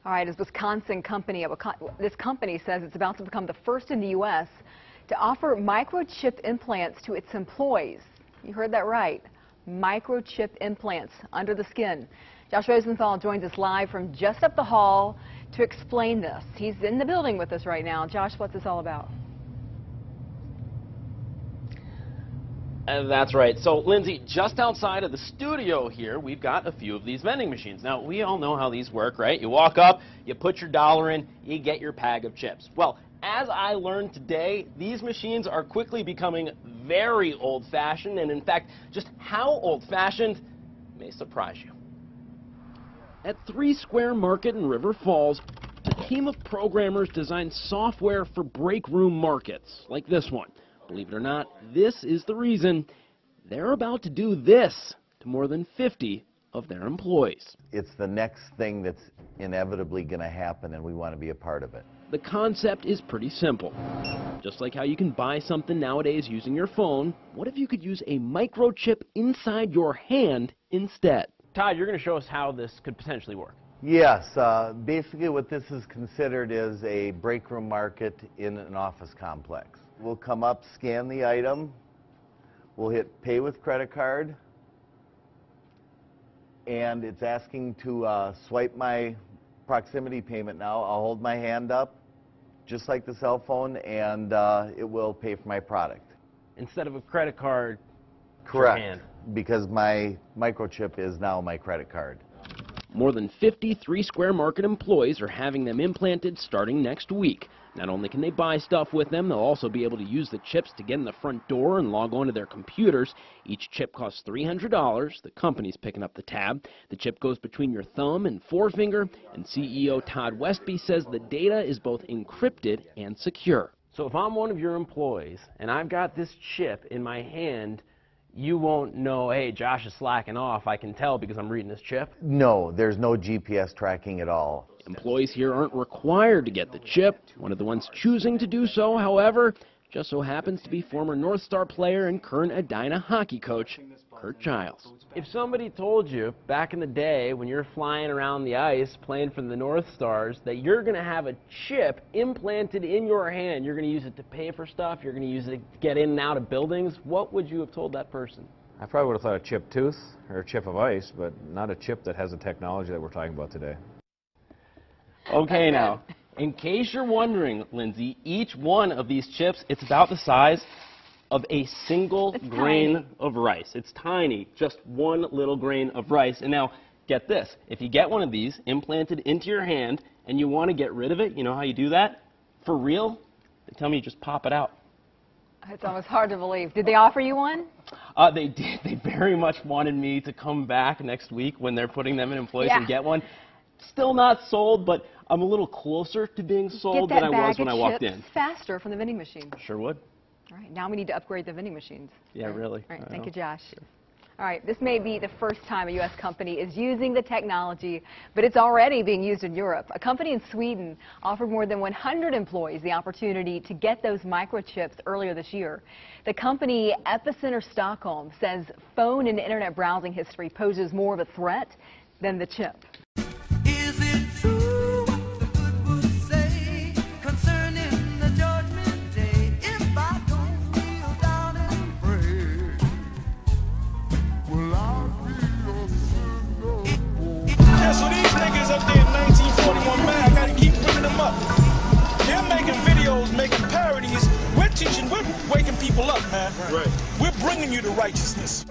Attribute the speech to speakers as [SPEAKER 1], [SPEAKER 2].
[SPEAKER 1] All right, this Wisconsin company, this company says it's about to become the first in the U.S. to offer microchip implants to its employees. You heard that right. Microchip implants under the skin. Josh Rosenthal joins us live from just up the hall to explain this. He's in the building with us right now. Josh, what's this all about?
[SPEAKER 2] That's right. So, Lindsay, just outside of the studio here, we've got a few of these vending machines. Now, we all know how these work, right? You walk up, you put your dollar in, you get your bag of chips. Well, as I learned today, these machines are quickly becoming very old-fashioned, and in fact, just how old-fashioned may surprise you. At 3 Square Market in River Falls, a team of programmers designed software for break room markets, like this one. Believe it or not, this is the reason they're about to do this to more than 50 of their employees.
[SPEAKER 3] It's the next thing that's inevitably going to happen, and we want to be a part of it.
[SPEAKER 2] The concept is pretty simple. Just like how you can buy something nowadays using your phone, what if you could use a microchip inside your hand instead? Todd, you're going to show us how this could potentially work.
[SPEAKER 3] Yes, basically what this is considered is a break room market in an office complex. We'll come up, scan the item, we'll hit pay with credit card, and it's asking to swipe my proximity payment now. I'll hold my hand up, just like the cell phone, and it will pay for my product.
[SPEAKER 2] Instead of a credit card,
[SPEAKER 3] correct,
[SPEAKER 2] your hand.
[SPEAKER 3] Because my microchip is now my credit card.
[SPEAKER 2] More than 50 3 Square Market employees are having them implanted starting next week. Not only can they buy stuff with them, they'll also be able to use the chips to get in the front door and log on to their computers. Each chip costs $300. The company's picking up the tab. The chip goes between your thumb and forefinger, and CEO Todd Westby says the data is both encrypted and secure. So if I'm one of your employees and I've got this chip in my hand, you won't know, hey, Josh is slacking off. I can tell because I'm reading this chip.
[SPEAKER 3] No, there's no GPS tracking at all.
[SPEAKER 2] Employees here aren't required to get the chip. One of the ones choosing to do so, however, just so happens to be former North Star player and current Edina hockey coach, Kurt Giles. If somebody told you back in the day when you're flying around the ice playing for the North Stars that you're going to have a chip implanted in your hand, you're going to use it to pay for stuff, you're going to use it to get in and out of buildings, what would you have told that person?
[SPEAKER 4] I probably would have thought a chip tooth or a chip of ice, but not a chip that has the technology that we're talking about today.
[SPEAKER 2] Okay, now, in case you're wondering, Lindsay, each one of these chips, it's about the size of a single grain of rice. It's tiny, just one little grain of rice. And now, get this. If you get one of these implanted into your hand and you want to get rid of it, you know how you do that? For real, they tell me you just pop it out.
[SPEAKER 1] It's almost hard to believe. Did they offer you one?
[SPEAKER 2] They did. They very much wanted me to come back next week when they're putting them in employees and get one. Still not sold, but I'm a little closer to being sold than I was when I walked in.
[SPEAKER 1] Faster from the vending machine.
[SPEAKER 2] Sure would.
[SPEAKER 1] All right, now we need to upgrade the vending machines.
[SPEAKER 2] Yeah, really.
[SPEAKER 1] All right, thank you, Josh. Sure. All right, this may be the first time a U.S. company is using the technology, but it's already being used in Europe. A company in Sweden offered more than 100 employees the opportunity to get those microchips earlier this year. The company Epicenter Stockholm says phone and internet browsing history poses more of a threat than the chip.
[SPEAKER 5] So these niggas up there in 1941, man, I gotta keep bringing them up. They're making videos, making parodies. We're teaching, we're waking people up, man. Right. We're bringing you to righteousness.